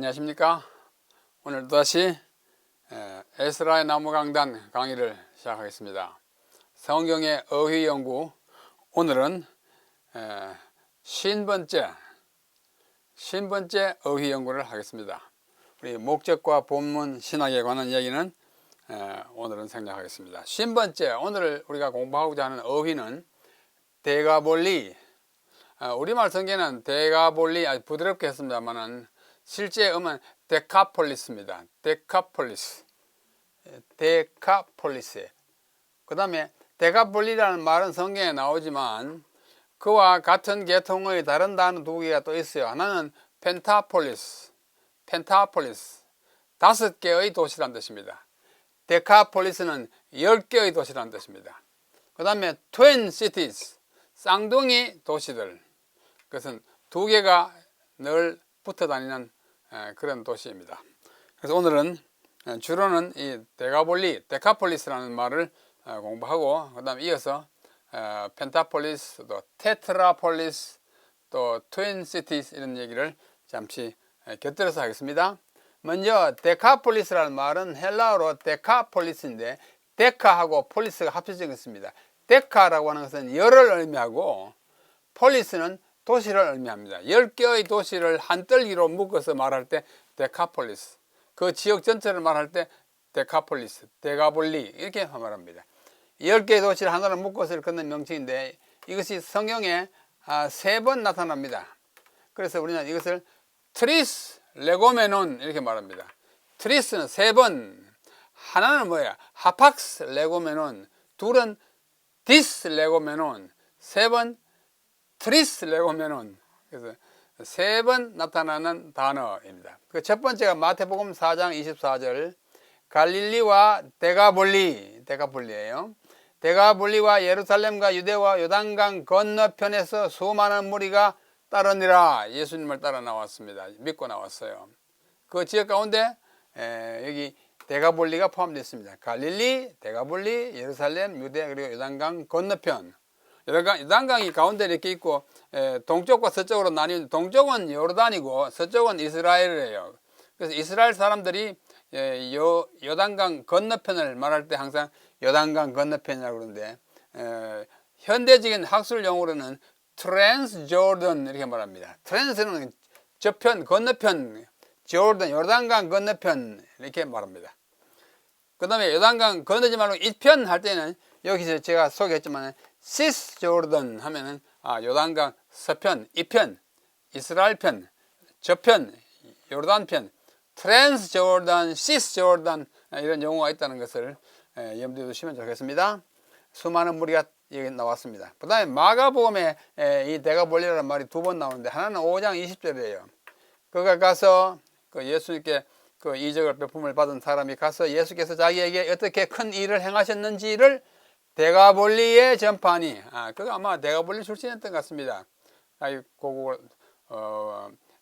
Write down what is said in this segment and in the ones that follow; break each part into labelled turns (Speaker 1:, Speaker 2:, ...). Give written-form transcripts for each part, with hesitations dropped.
Speaker 1: 안녕하십니까. 오늘 다시 에스라의 나무강단 강의를 시작하겠습니다. 성경의 어휘연구, 오늘은 50번째 어휘연구를 하겠습니다. 우리 목적과 본문 신학에 관한 이야기는 오늘은 생략하겠습니다. 50번째 오늘 우리가 공부하고자 하는 어휘는 데가볼리. 우리말 성경에는 데가볼리 아주 부드럽게 했습니다만은 실제 음은 데카폴리스입니다. 데카폴리스. 그 다음에 데카폴리라는 말은 성경에 나오지만 그와 같은 계통의 다른 단어 두 개가 또 있어요. 하나는 펜타폴리스. 5개의 도시란 뜻입니다. 데카폴리스는 10개의 도시란 뜻입니다. 그 다음에 트윈 시티즈, 쌍둥이 도시들. 그것은 두 개가 늘 붙어 다니는 그런 도시입니다. 그래서 오늘은 주로는 이 데카폴리스라는 말을 공부하고, 그 다음에 이어서 펜타폴리스, 또 테트라폴리스, 또 트윈시티스 이런 얘기를 잠시 곁들여서 하겠습니다. 먼저 데카폴리스라는 말은 헬라어로 데카폴리스인데 데카하고 폴리스가 합쳐져 있습니다. 데카라고 하는 것은 열을 의미하고 폴리스는 도시를 의미합니다. 10개의 도시를 한떨기로 묶어서 말할 때 데카폴리스, 그 지역 전체를 말할 때 데카폴리스, 데가볼리 이렇게 말합니다. 10개의 도시를 하나로 묶어서 일컫는 명칭인데 이것이 성경에 3번 나타납니다. 그래서 우리는 이것을 트리스 레고메논 이렇게 말합니다. 트리스는 3번, 하나는 뭐야? 하팍스 레고메논, 둘은 디스 레고메논, 3번 트리스 레고메논. 그래서 3번 나타나는 단어입니다. 그 첫 번째가 마태복음 4장 24절 갈릴리와 데가볼리예요. 데가볼리와 예루살렘과 유대와 요단강 건너편에서 수많은 무리가 따르니라. 예수님을 따라 나왔습니다. 믿고 나왔어요. 그 지역 가운데 여기 데가볼리가 포함되어 있습니다. 갈릴리, 데가볼리, 예루살렘, 유대, 그리고 요단강 건너편. 요단강이 가운데 이렇게 있고 동쪽과 서쪽으로 나뉘는, 동쪽은 요르단이고 서쪽은 이스라엘이에요. 그래서 이스라엘 사람들이 요단강 건너편을 말할 때 항상 요단강 건너편이라고 그러는데 현대적인 학술 용어로는 트랜스 조던 이렇게 말합니다. 트랜스는 저편, 건너편, 조던, 요단강 건너편 이렇게 말합니다. 그 다음에 요단강 건너지 말고 이편 할 때는 여기서 제가 소개했지만 시스 조던 하면은 요단강 서편, 이편, 이스라엘 편, 저편, 요르단 편, 트랜스 조던, 시스 조던 이런 용어가 있다는 것을 염두에 두시면 좋겠습니다. 수많은 무리가 여기 나왔습니다. 그 다음에 마가복음에 이 데가볼리라는 말이 2번 나오는데 하나는 5장 20절이에요. 그가 가서 그 예수님께 그 이적을 베품을 받은 사람이 가서 예수께서 자기에게 어떻게 큰 일을 행하셨는지를 데가볼리에 전파하니, 그가 아마 데가볼리 출신이었던 것 같습니다.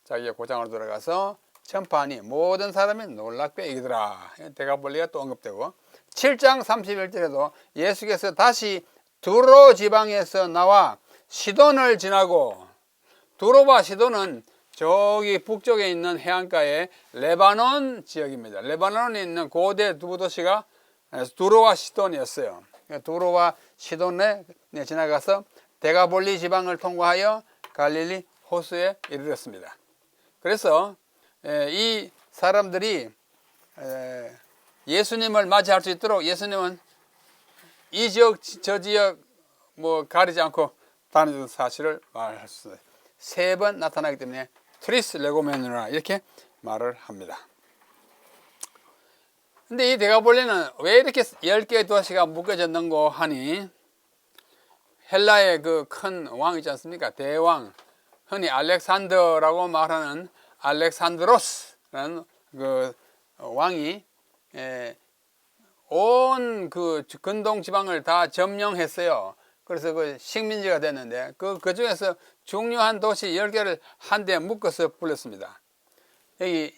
Speaker 1: 자기의 고장으로 들어가서 전파하니 모든 사람이 놀랍게 여기더라. 데가볼리가 또 언급되고 7장 31절에도 예수께서 다시 두로 지방에서 나와 시돈을 지나고, 두로와 시돈은 저기 북쪽에 있는 해안가의 레바논 지역입니다. 레바논에 있는 고대 두 도시가 두로와 시돈이었어요. 두로와 시돈에 지나가서 데가볼리 지방을 통과하여 갈릴리 호수에 이르렀습니다. 그래서 이 사람들이 예수님을 맞이할 수 있도록 예수님은 이 지역 저 지역 가리지 않고 다니던 사실을 말할 수 있어요. 3번 나타나기 때문에 트리스 레고메노라 이렇게 말을 합니다. 근데 이 데가볼리는 왜 이렇게 10개의 도시가 묶여졌는고 하니, 헬라의 그 큰 왕 있지 않습니까? 대왕, 흔히 알렉산더라고 말하는 알렉산드로스라는 그 왕이 온 그 근동 지방을 다 점령했어요. 그래서 그 식민지가 됐는데 그 중에서 중요한 도시 10개를 한데 묶어서 불렀습니다. 여기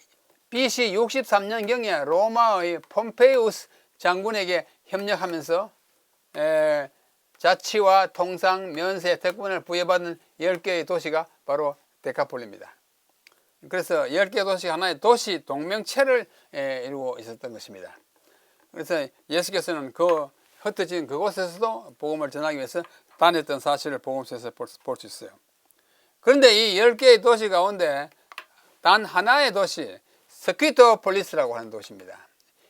Speaker 1: BC 63년경에 로마의 폼페이우스 장군에게 협력하면서 자치와 통상, 면세, 특권을 부여받은 10개의 도시가 바로 데카폴리입니다. 그래서 10개 도시가 하나의 도시 동명체를 이루고 있었던 것입니다. 그래서 예수께서는 그 흩어진 그곳에서도 복음을 전하기 위해서 다녔던 사실을 복음서에서 볼 수 있어요. 그런데 이 10개의 도시 가운데 단 하나의 도시, 스퀴토폴리스라고 하는 도시입니다.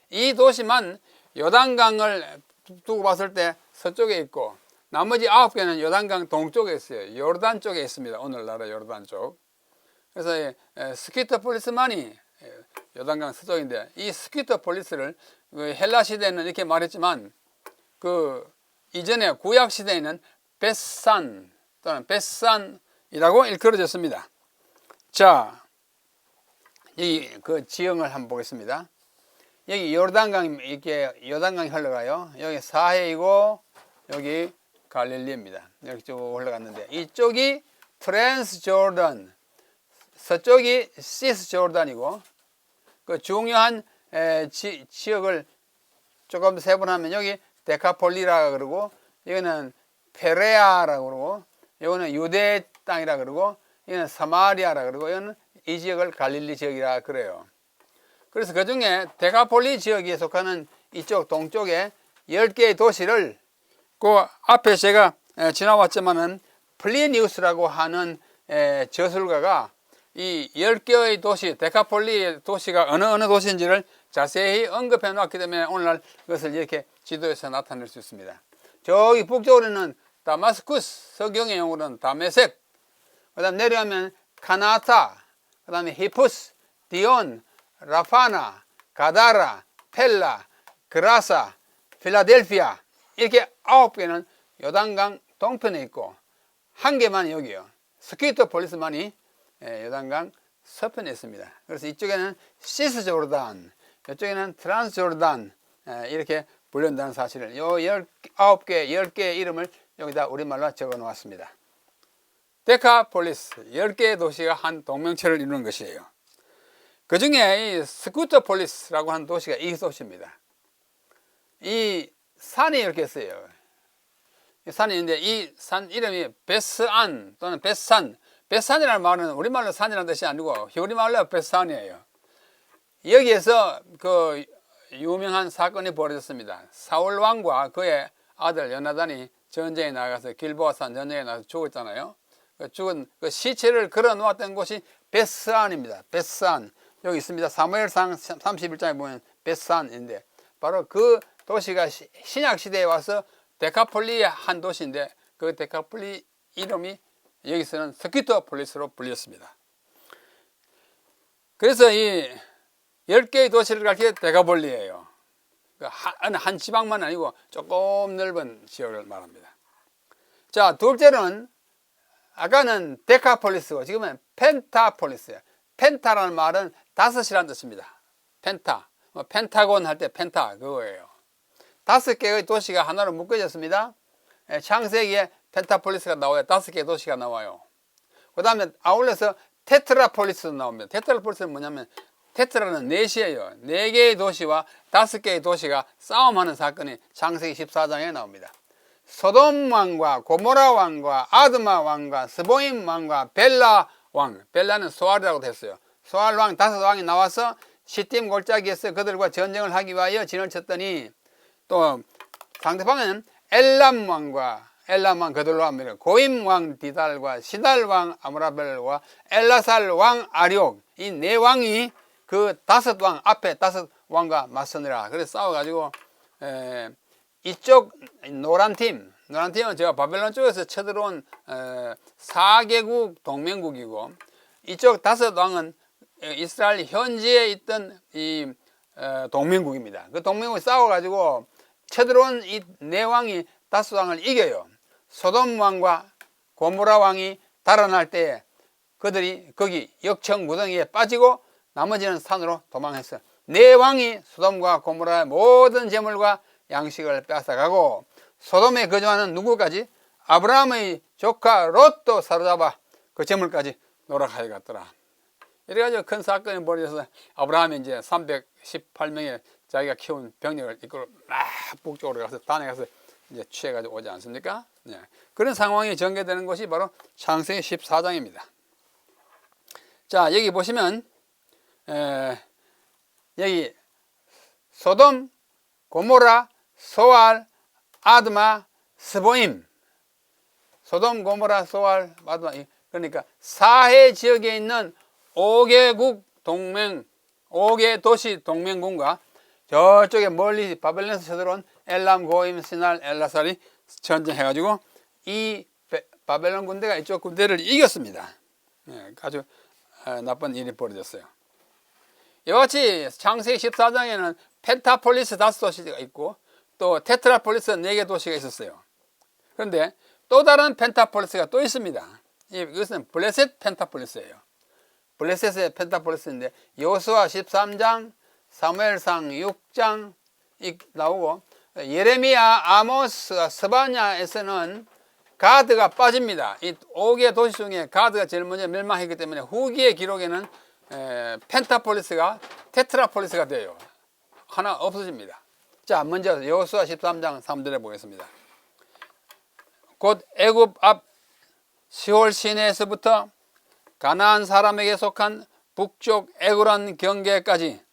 Speaker 1: 이 도시만 요단강을 두고 봤을 때 서쪽에 있고 나머지 9개는 요단강 동쪽에 있어요. 요르단 쪽에 있습니다. 오늘날의 요르단 쪽. 그래서 스퀴토폴리스만이 요단강 서쪽인데 이 스퀴토폴리스를 헬라 시대에는 이렇게 말했지만 그 이전에 구약 시대에는 베산 또는 베산이라고 일컬어졌습니다. 자, 이 그 지형을 한번 보겠습니다. 여기 요단강이 흘러가요. 여기 사해이고 여기 갈릴리입니다. 이렇게 쭉 흘러갔는데 이쪽이 트랜스조르단, 서쪽이 시스조르단이고 그 중요한 지역을 조금 세분하면 여기 데카폴리라 그러고 여기는 페레아라고 그러고 여기는 유대 땅이라 그러고 여기는 사마리아라 그러고 여기는 이 지역을 갈릴리 지역이라 그래요. 그래서 그 중에 데카폴리 지역에 속하는 이쪽 동쪽에 10개의 도시를 그 앞에 제가 지나왔지만은 플리니우스라고 하는 저술가가 이 10개의 도시, 데카폴리 도시가 어느 도시인지를 자세히 언급해 놨기 때문에 오늘날 그것을 이렇게 지도에서 나타낼 수 있습니다. 저기 북쪽으로는 다마스쿠스, 성경의 용어로는 다메섹, 그 다음 내려가면 카나타, 그 다음에 히푸스, 디온, 라파나, 가다라, 펠라, 그라사, 필라델피아 이렇게 9개는 요단강 동편에 있고 한 개만 여기요. 스퀴토폴리스만이 요단강 서편에 있습니다. 그래서 이쪽에는 시스조르단, 이쪽에는 트란스조르단 이렇게 불린다는 사실을 요 10개의 이름을 여기다 우리말로 적어 놓았습니다. 데카폴리스, 10개의 도시가 한 동명체를 이루는 것이에요. 그 중에 이 스쿠토폴리스라고 하는 도시가 이 도시입니다. 이 산이 이렇게 있어요. 이 산이 있는데 이 산 이름이 베스안 또는 베산. 베산이라는 말은 우리말로 산이라는 뜻이 아니고 히브리말로 베산이에요. 여기에서 그 유명한 사건이 벌어졌습니다. 사울 왕과 그의 아들 요나단이 전쟁에 나가서 길보아산 전쟁에 나가서 죽었잖아요. 죽은 그 시체를 걸어 놓았던 곳이 베스안입니다. 베스안. 여기 있습니다. 사무엘상 31장에 보면 베스안인데 바로 그 도시가 신약 시대에 와서 데카폴리의 한 도시인데 그 데카폴리 이름이 여기서는 스퀴토폴리스로 불렸습니다. 그래서 이 10개의 도시를 가리켜 데카폴리예요. 한 지방만 아니고 조금 넓은 지역을 말합니다. 자, 둘째는 아까는 데카폴리스고 지금은 펜타폴리스예요. 펜타라는 말은 다섯이라는 뜻입니다. 펜타, 펜타곤 할 때 펜타 그거예요. 5개의 도시가 하나로 묶어졌습니다. 창세기에 펜타폴리스가 나와요. 5개의 도시가 나와요. 그 다음에 아울러서 테트라폴리스도 나옵니다. 테트라폴리스는 뭐냐면 테트라는 넷이에요. 4개의 도시와 5개의 도시가 싸움하는 사건이 창세기 14장에 나옵니다. 소돔 왕과 고모라 왕과 아드마 왕과 스보임 왕과 벨라 왕, 벨라는 소알이라고 했어요. 소알 왕 5왕이 나와서 시딤 골짜기에서 그들과 전쟁을 하기 위하여 진을 쳤더니 또 상대방은 엘람 왕 그들로 합니다. 고임 왕 디달과 시달 왕 아므라벨과 엘라살 왕 아리옥 이 4왕이 그 5왕 앞에 5왕과 맞서느라 그래서 싸워가지고 이쪽 노란팀은 제가 바벨론 쪽에서 쳐들어온 4개국 동맹국이고 이쪽 5왕은 이스라엘 현지에 있던 이 동맹국입니다. 그 동맹국이 싸워가지고 쳐들어온 이 4왕이 5왕을 이겨요. 소돔 왕과 고모라 왕이 달아날 때에 그들이 거기 역청 무덩이에 빠지고 나머지는 산으로 도망했어요. 4왕이 소돔과 고모라의 모든 재물과 양식을 뺏어가고 소돔에 거주하는 누구까지? 아브라함의 조카 롯도 사로잡아 그 재물까지 노력하여 갔더라. 이래가지고 큰 사건이 벌어져서 아브라함이 이제 318명의 자기가 키운 병력을 이끌어 막 북쪽으로 가서 단에 가서 이제 취해가지고 오지 않습니까? 네. 그런 상황이 전개되는 것이 바로 창세기 14장입니다. 자, 여기 보시면 여기 소돔, 고모라, 소알, 아드마, 스보임. 소돔, 고모라, 소알, 아드마. 그러니까 사해 지역에 있는 5개국 동맹, 5개 도시 동맹군과 저쪽에 멀리 바벨론에서 쳐들어온 엘람, 고임, 시날, 엘라살이 전쟁해가지고 이 바벨론 군대가 이쪽 군대를 이겼습니다. 아주 나쁜 일이 벌어졌어요. 이와 같이 창세기 14장에는 펜타폴리스 5도시가 있고 또 테트라폴리스 4개 도시가 있었어요. 그런데 또 다른 펜타폴리스가 또 있습니다. 이것은 블레셋 펜타폴리스예요. 블레셋의 펜타폴리스인데 여호수아 13장, 사무엘상 6장 나오고 예레미야, 아모스, 스바냐에서는 가드가 빠집니다. 이 5개 도시 중에 가드가 제일 먼저 멸망했기 때문에 후기의 기록에는 펜타폴리스가 테트라폴리스가 돼요. 하나 없어집니다. 자, 먼저 여호수아 13장 3절에 보겠습니다. 곧 애굽 앞 시홀 시내에서부터 가나안 사람에게 속한 북쪽 에그론 경계까지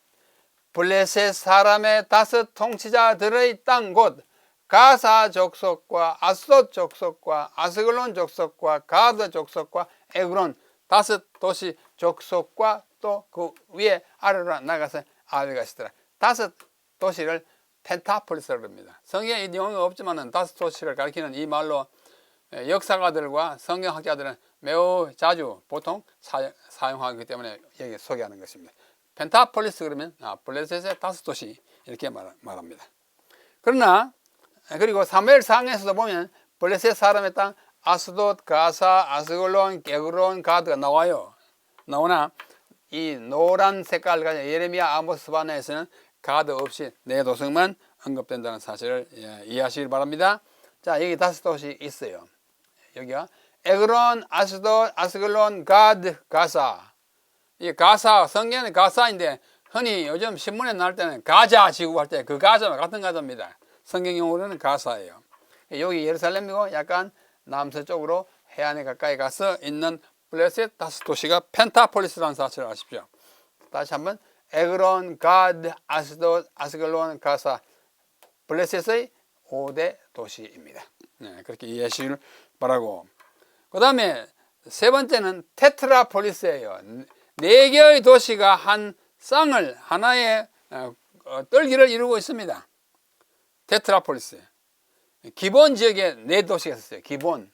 Speaker 1: 블레셋 사람의 5 통치자들의 땅 곧 가사 족속과 아스돗 족속과 아스글론 족속과 가드 족속과 에그론 5 도시 족속과 또 그 위에 아래로 나가서 아베가시더라. 5 도시를 펜타폴리스라고 합니다. 성경에 이 내용이 없지만은 5 도시를 가리키는 이 말로 역사가들과 성경학자들은 매우 자주 보통 사용하기 때문에 여기 소개하는 것입니다. 펜타폴리스 그러면 블레셋의 5 도시 이렇게 말합니다. 그러나 그리고 사무엘상에서도 보면 블레셋 사람의 땅 아스돗, 가사, 아스글론, 게그론, 가드가 나와요. 나오나 이 노란 색깔 가진 예레미야, 아모스, 스바냐에서는 가드 없이 4도성만 언급된다는 사실을 이해하시길 바랍니다. 자, 여기 5 도시 있어요. 여기가 에그론, 아스돗, 아스글론, 가드, 가사. 이 가사, 성경은 가사인데 흔히 요즘 신문에 나올 때는 가자 지구 할 때 그 가자와 같은 가자입니다. 성경용어로는 가사예요. 여기 예루살렘이고 약간 남서쪽으로 해안에 가까이 가서 있는 블레셋 5 도시가 펜타폴리스라는 사실을 아십시오. 다시 한번 에그론, 가드, 아스돗, 아스글론, 가사 블레셋의 5대 도시입니다. 그렇게 이해하시길 바라고. 그 다음에 세 번째는 테트라폴리스예요. 4개의 도시가 한 쌍을 하나의 떨기를 이루고 있습니다. 테트라폴리스. 기본 지역에 4도시가 있었어요. 기본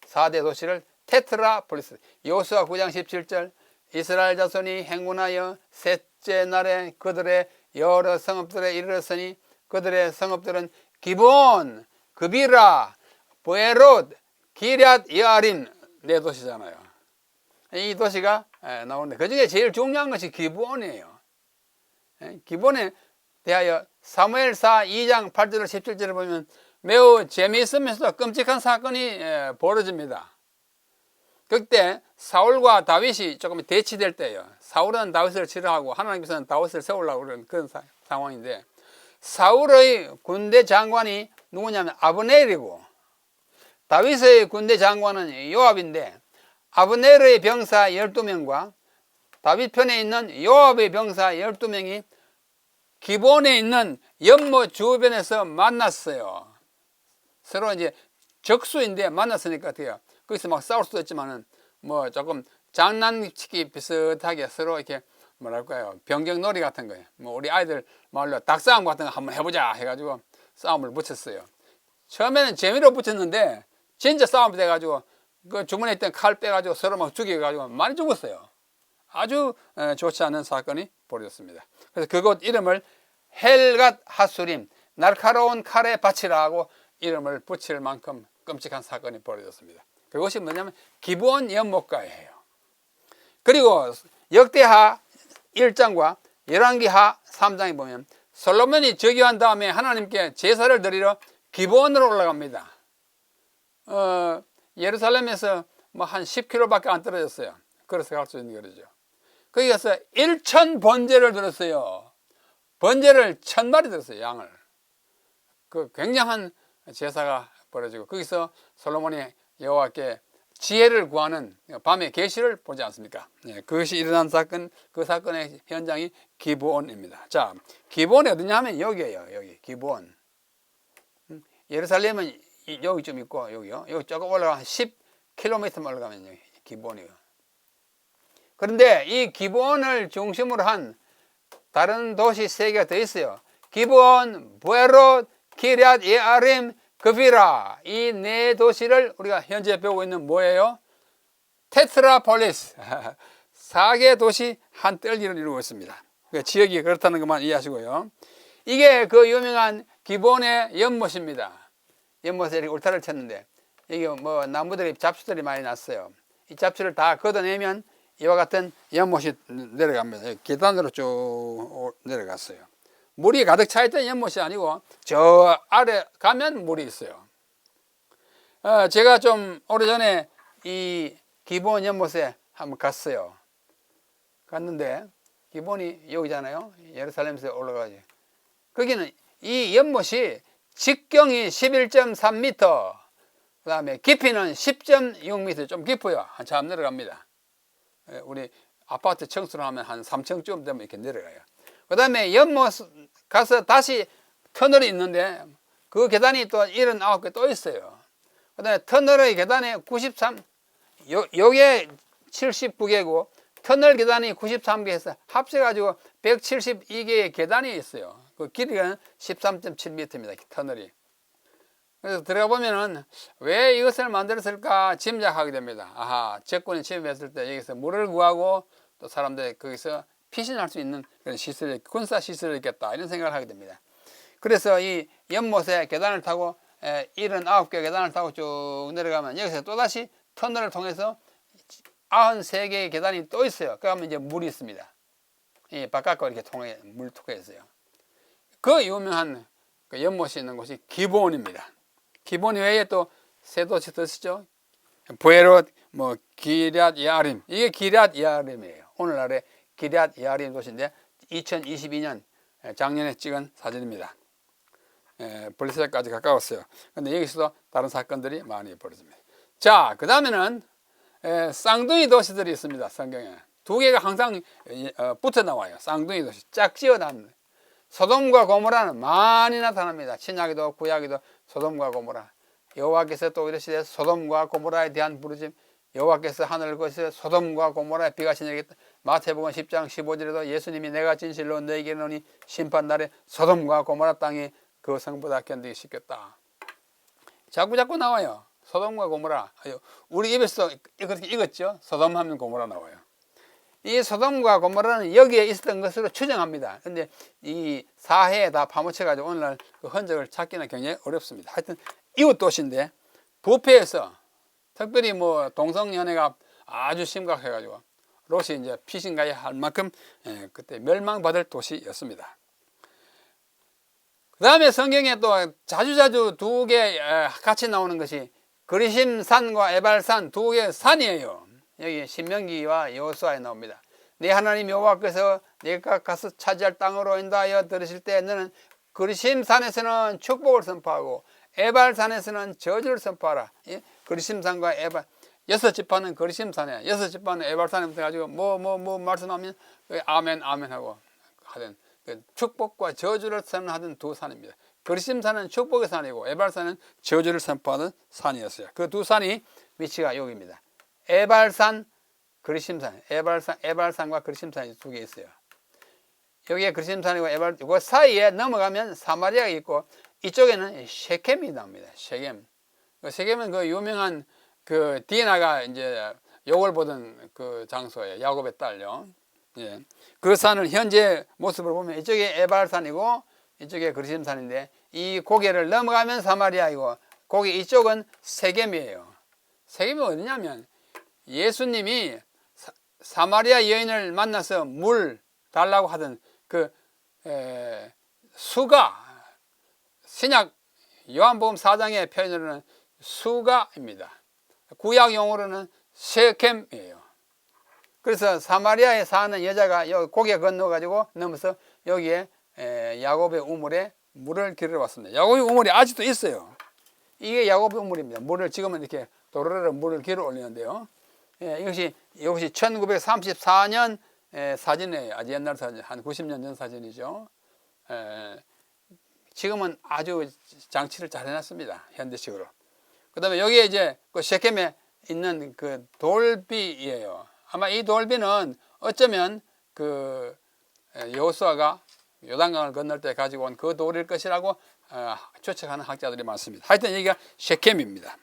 Speaker 1: 4대 도시를 테트라폴리스. 여호수아 9장 17절 이스라엘 자손이 행군하여 셋째 날에 그들의 여러 성읍들에 이르렀으니 그들의 성읍들은 기본, 그비라, 보에롯, 기럇 여아림 4도시잖아요. 이 도시가 나오는데 그 중에 제일 중요한 것이 기본이에요. 기본에 대하여 사무엘사 2장 8절 17절을 보면 매우 재미있으면서도 끔찍한 사건이 벌어집니다. 그때 사울과 다윗이 조금 대치될 때예요. 사울은 다윗을 싫어하고 하나님께서는 다윗을 세우려고 그러는 그런 상황인데 사울의 군대 장관이 누구냐면 아브넬이고 다윗의 군대 장관은 요압인데 아브넬의 병사 12명과 다윗 편에 있는 요압의 병사 12명이 기본에 있는 연못 주변에서 만났어요. 서로 이제 적수인데 만났으니까 어때요? 거기서 막 싸울 수도 있지만은 뭐 조금 장난치기 비슷하게 서로 이렇게 뭐랄까요? 병경놀이 같은 거예요. 뭐 우리 아이들 말로 닭싸움 같은 거 한번 해보자 해가지고 싸움을 붙였어요. 처음에는 재미로 붙였는데 진짜 싸움이 돼가지고 그 주머니에 있던 칼 빼가지고 서로 막 죽여가지고 많이 죽었어요. 아주 좋지 않은 사건이 벌어졌습니다. 그래서 그곳 이름을 헬갓 하수림, 날카로운 칼의 밭이라고 이름을 붙일 만큼 끔찍한 사건이 벌어졌습니다. 그것이 뭐냐면 기브온 연못가예요. 그리고 역대하 1장과 열왕기하 3장에 보면 솔로몬이 즉위한 다음에 하나님께 제사를 드리러 기브온으로 올라갑니다. 예루살렘에서 뭐 한 10km밖에 안 떨어졌어요. 걸어서 갈 수 있는 거리죠. 거기 가서 1천 번제를 들었어요. 번제를 1000마리 들었어요. 양을. 그 굉장한 제사가 벌어지고 거기서 솔로몬이 여호와께 지혜를 구하는 밤의 계시를 보지 않습니까? 예, 그것이 일어난 사건, 그 사건의 현장이 기브온입니다. 자, 기브온이 어디냐 하면 여기에요. 여기 기브온. 예루살렘은 여기 좀 있고 여기요. 여기 조금 올라가 10km만 올라가면 여기 기브온이에요. 그런데 이 기브온을 중심으로 한 다른 도시 3개가 더 있어요. 기브온, 부에롯, 기럇 예아림, 그비라. 이 4도시를 우리가 현재 배우고 있는 뭐예요? 테트라폴리스. 4개 도시 한 뜰기를 이루고 있습니다. 지역이 그렇다는 것만 이해하시고요. 이게 그 유명한 기브온의 연못입니다. 연못에 이렇게 울타리를 쳤는데 여기 뭐 나무들이 잡초들이 많이 났어요. 이 잡초를 다 걷어내면 이와 같은 연못이 내려갑니다. 계단으로 쭉 내려갔어요. 물이 가득 차 있던 연못이 아니고 저 아래 가면 물이 있어요. 제가 좀 오래전에 이 기브온 연못에 한번 갔어요. 갔는데 기브온이 여기잖아요. 예루살렘에서 올라가지. 거기는 이 연못이 직경이 11.3m, 그 다음에 깊이는 10.6m, 좀 깊어요. 한참 내려갑니다. 우리 아파트 청소를 하면 한 3층쯤 되면 이렇게 내려가요. 그 다음에 연못 가서 다시 터널이 있는데 그 계단이 또 79개 또 있어요. 그 다음에 터널의 계단에 93, 요게 79개고 터널 계단이 93개에서 합쳐가지고 172개의 계단이 있어요. 그 길이가 13.7m입니다. 터널이. 그래서 들어가 보면은 왜 이것을 만들었을까 짐작하게 됩니다. 아하, 적군이 침입했을 때 여기서 물을 구하고 또 사람들이 거기서 피신할 수 있는 그런 시설이, 군사 시설이 있겠다 이런 생각을 하게 됩니다. 그래서 이 연못에 계단을 타고 79개 계단을 타고 쭉 내려가면 여기서 또다시 터널을 통해서 93개의 계단이 또 있어요. 그러면 이제 물이 있습니다. 이 바깥으로 이렇게 통해 물 통해 있어요. 그 유명한 그 연못이 있는 곳이 기브온입니다. 기브온 외에 또 세 도시 더 있죠. 부에롯, 뭐 기럇 예아림. 이게 기럇 예아림이에요. 오늘날의 기럇 예아림 도시인데 2022년 작년에 찍은 사진입니다. 블리셋까지 가까웠어요. 근데 여기서도 다른 사건들이 많이 벌어집니다. 자, 그 다음에는 쌍둥이 도시들이 있습니다. 성경에 2개가 항상 붙어 나와요. 쌍둥이 도시 짝 지어 놨는데 소돔과 고모라는 많이 나타납니다. 신약에도 구약에도 소돔과 고모라. 여호와께서 또 이르시되 소돔과 고모라에 대한 부르심, 여호와께서 하늘을 거시되 소돔과 고모라에 비가 내리겠다. 마태복음 10장 15절에도 예수님이 내가 진실로 너에게 이르노니 심판날에 소돔과 고모라 땅이 그 성보다 견디기 쉽겠다. 자꾸 나와요. 소돔과 고모라. 우리 입에서 그렇게 읽었죠. 소돔 하면 고모라 나와요. 이 소돔과 고모라는 여기에 있었던 것으로 추정합니다. 그런데 이 사해에 다 파묻혀가지고 오늘날 그 흔적을 찾기는 굉장히 어렵습니다. 하여튼 이웃 도시인데 부패해서 특별히 뭐 동성연애가 아주 심각해가지고 롯이 이제 피신가야 할 만큼 그때 멸망받을 도시였습니다. 그 다음에 성경에 또 자주 2개 같이 나오는 것이 그리심산과 에발산 2개의 산이에요. 여기 신명기와 여호수아에 나옵니다. 네 하나님 여호와께서 네가 가서 차지할 땅으로 인도하여 들으실 때 너는 그리심산에서는 축복을 선포하고 에발산에서는 저주를 선포하라. 그리심산과 에발 6지파는 그리심산에 6지파는 에발산에 붙어가지고 뭐 말씀하면 아멘 하고 하던 축복과 저주를 선언하던 2 산입니다. 그리심산은 축복의 산이고 에발산은 저주를 선포하는 산이었어요. 그 2 산이 위치가 여기입니다. 에발산, 그리심산, 에발산과 그리심산이 2개 있어요. 여기에 그리심산이고 에발, 그 사이에 넘어가면 사마리아가 있고 이쪽에는 셰켐이 나옵니다. 셰켐. 셰켐은 그 유명한 그 디나가 이제 욕을 보던 그 장소예요. 야곱의 딸요. 예. 그 산을 현재 모습을 보면 이쪽에 에발산이고 이쪽에 그리심산인데 이 고개를 넘어가면 사마리아이고 고개 이쪽은 셰켐이에요. 셰켐이 어디냐면 예수님이 사마리아 여인을 만나서 물 달라고 하던 그 수가, 신약 요한복음 4장의 표현으로는 수가입니다. 구약 용어로는 셰켐이에요. 그래서 사마리아에 사는 여자가 여기 고개 건너가지고 넘어서 여기에 야곱의 우물에 물을 길러 왔습니다. 야곱의 우물이 아직도 있어요. 이게 야곱의 우물입니다. 물을 지금은 이렇게 도로로 물을 길어 올리는데요. 이것이 1934년 사진이에요. 아주 옛날 사진, 한 90년 전 사진이죠. 지금은 아주 장치를 잘 해놨습니다. 현대식으로. 그 다음에 여기에 이제 그 셰켐에 있는 그 돌비예요. 아마 이 돌비는 어쩌면 그 여호수아가 요단강을 건널 때 가지고 온 그 돌일 것이라고 추측하는 학자들이 많습니다. 하여튼 여기가 셰켐입니다.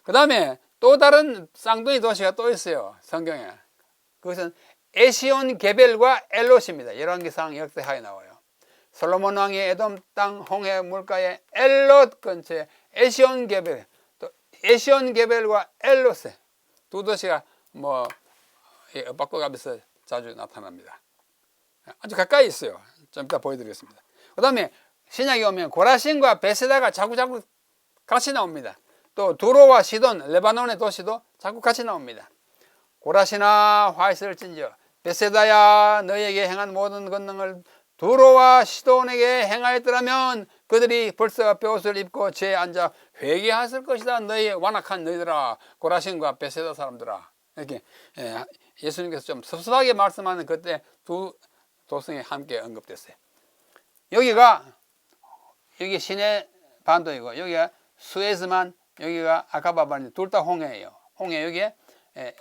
Speaker 1: 그 다음에 또 다른 쌍둥이 도시가 또 있어요. 성경에. 그것은 에시온 게벨과 엘롯입니다. 열왕기상 역대하에 나와요. 솔로몬 왕이 에돔 땅 홍해 물가에 엘롯 근처에 에시온 게벨, 또 에시온 게벨과 엘롯에 두 도시가 뭐 엇박고가면서 자주 나타납니다. 아주 가까이 있어요. 좀 이따 보여드리겠습니다. 그 다음에 신약에 오면 고라신과 베세다가 자꾸 같이 나옵니다. 또 두로와 시돈, 레바논의 도시도 자꾸 같이 나옵니다. 고라시나 화 있을진저 베세다야 너에게 행한 모든 권능을 두로와 시돈에게 행하였더라면 그들이 벌써 벼옷을 입고 죄에 앉아 회개하실 것이다. 너희 완악한 너희들아, 고라신과 베세다 사람들아. 이렇게 예수님께서 좀 섭섭하게 말씀하는 그때 두 도성이 함께 언급됐어요. 여기 시내 반도이고 여기가 수에즈만, 여기가 아카바반이 둘 다 홍해예요. 홍해 여기에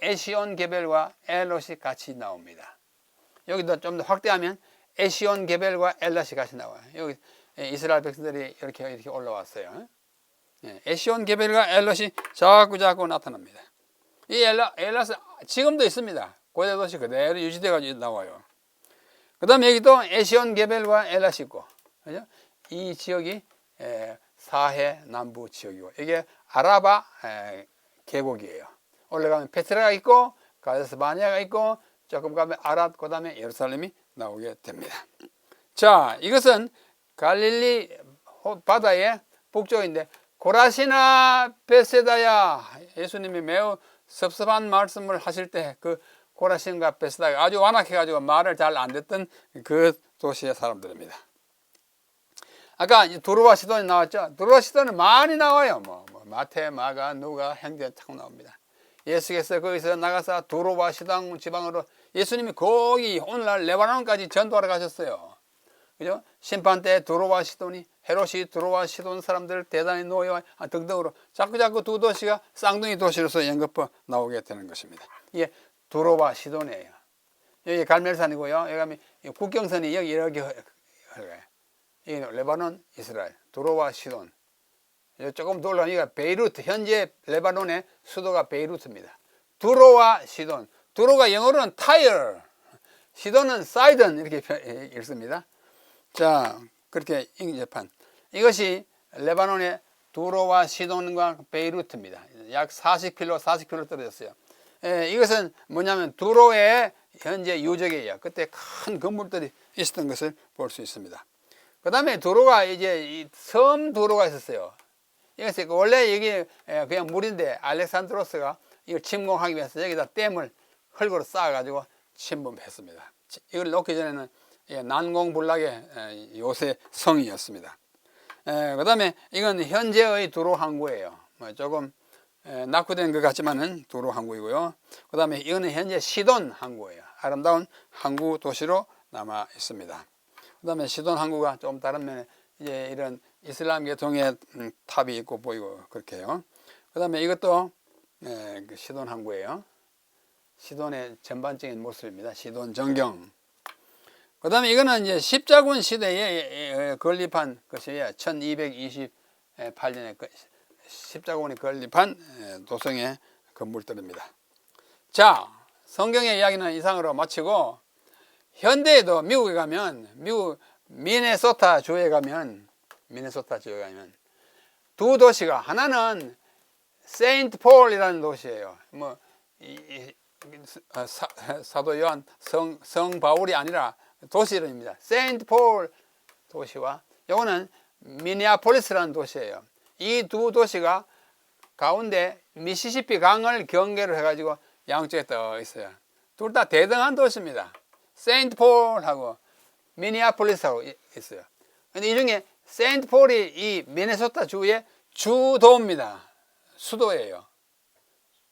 Speaker 1: 에시온 게벨과 엘롯이 같이 나옵니다. 여기도 좀 더 확대하면 에시온 게벨과 엘롯이 같이 나와요. 여기 이스라엘 백성들이 이렇게 올라왔어요. 에시온 게벨과 엘롯이 자꾸 나타납니다. 이 엘롯은 지금도 있습니다. 고대 도시 그대로 유지돼가지고 나와요. 그 다음에 여기도 에시온 게벨과 엘롯이 있고, 그죠? 이 지역이 사해 남부 지역이고, 이게 아라바 계곡이에요. 올라가면 페트라가 있고, 가데스 바네아가 있고, 조금 가면 아랏, 그 다음에 예루살렘이 나오게 됩니다. 자, 이것은 갈릴리 바다의 북쪽인데, 고라시나 베세다야, 예수님이 매우 섭섭한 말씀을 하실 때 그 고라신과 베세다가 아주 완악해가지고 말을 잘 안 듣던 그 도시의 사람들입니다. 아까 두로와 시돈이 나왔죠. 두로와 시돈은 많이 나와요. 마태, 마가, 누가, 행전 자꾸 나옵니다. 예수께서 거기서 나가서 두로와 시돈 지방으로 예수님이 거기 오늘날 레바논까지 전도하러 가셨어요. 그죠? 심판 때 두로와 시돈이, 헤롯이 두로와 시돈 사람들을 대단히 노예와 등등으로 자꾸 두 도시가 쌍둥이 도시로서 연거푸 나오게 되는 것입니다. 이게 두로와 시돈이에요. 여기 갈멜산이고요. 여기 가면 국경선이 여기 이렇게 흘러가요. 이 레바논, 이스라엘, 두로와 시돈. 조금 더 올라가면 여기가 베이루트, 현재 레바논의 수도가 베이루트입니다. 두로와 시돈. 두로가 영어로는 타이어, 시돈은 사이던 이렇게 읽습니다. 자, 그렇게 ing재판. 이것이 레바논의 두로와 시돈과 베이루트입니다. 약 40km 떨어졌어요. 이것은 뭐냐면 두로의 현재 유적이에요. 그때 큰 건물들이 있었던 것을 볼 수 있습니다. 그 다음에 두로가 이제 섬 두로가 있었어요. 이것이 원래 여기 그냥 물인데 알렉산드로스가 이걸 침공하기 위해서 여기다 댐을 흙으로 쌓아가지고 침범했습니다. 이걸 놓기 전에는 난공불락의 요새 성이었습니다. 그 다음에 이건 현재의 두로 항구예요. 조금 낙후된 것 같지만은 두로 항구이고요. 그 다음에 이거는 현재 시돈 항구예요. 아름다운 항구 도시로 남아 있습니다. 그 다음에 시돈 항구가 좀 다른 면에 이제 이런 이슬람 계통의 탑이 있고 보이고 그렇게 해요. 그 다음에 이것도 시돈 항구예요. 시돈의 전반적인 모습입니다. 시돈 전경. 그 다음에 이거는 이제 십자군 시대에 건립한 것이에요. 1228년에 십자군이 건립한 도성의 건물들입니다. 자, 성경의 이야기는 이상으로 마치고, 현대에도 미국에 가면, 미국 미네소타 주에 가면 두 도시가, 하나는 세인트 폴이라는 도시예요. 사도 요한 성 바울이 아니라 도시 이름입니다. 세인트 폴 도시와 요거는 미니아폴리스라는 도시예요. 이 두 도시가 가운데 미시시피 강을 경계로 해가지고 양쪽에 떠 있어요. 둘 다 대등한 도시입니다. 세인트 폴하고 미니아폴리스하고 있어요. 근데 이 중에 세인트 폴이 이 미네소타 주의 주도입니다. 수도예요.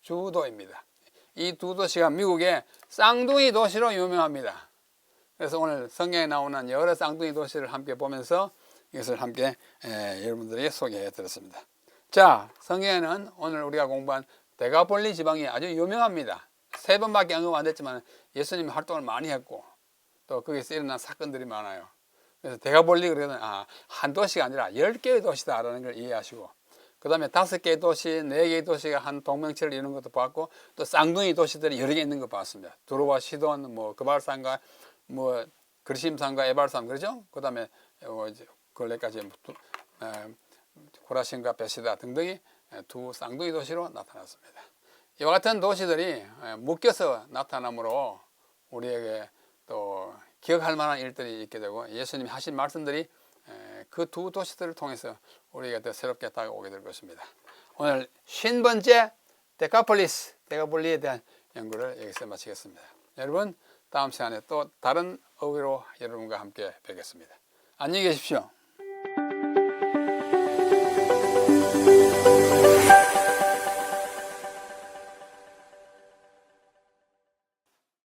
Speaker 1: 주도입니다. 이 두 도시가 미국의 쌍둥이 도시로 유명합니다. 그래서 오늘 성경에 나오는 여러 쌍둥이 도시를 함께 보면서 이것을 함께 여러분들에게 소개해 드렸습니다. 자, 성경에는 오늘 우리가 공부한 데가폴리 지방이 아주 유명합니다. 3번밖에 언급 안 됐지만 예수님이 활동을 많이 했고 또 거기서 일어난 사건들이 많아요. 그래서 데가폴리 그러면 한 도시가 아니라 10개의 도시다라는 걸 이해하시고, 그 다음에 5개의 도시, 4개의 도시가 한 동명체를 이루는 것도 봤고, 또 쌍둥이 도시들이 여러 개 있는 거 봤습니다. 두로와 시돈, 뭐 그발산과 뭐 그리심산과 에발산, 그렇죠? 그 다음에 걸레까지 고라신과 베시다 등등이 두 쌍둥이 도시로 나타났습니다. 이와 같은 도시들이 묶여서 나타나므로 우리에게 또 기억할 만한 일들이 있게 되고, 예수님이 하신 말씀들이 그 두 도시들을 통해서 우리에게 더 새롭게 다가오게 될 것입니다. 오늘 50번째 데가폴리에 대한 연구를 여기서 마치겠습니다. 여러분, 다음 시간에 또 다른 어휘로 여러분과 함께 뵙겠습니다. 안녕히 계십시오.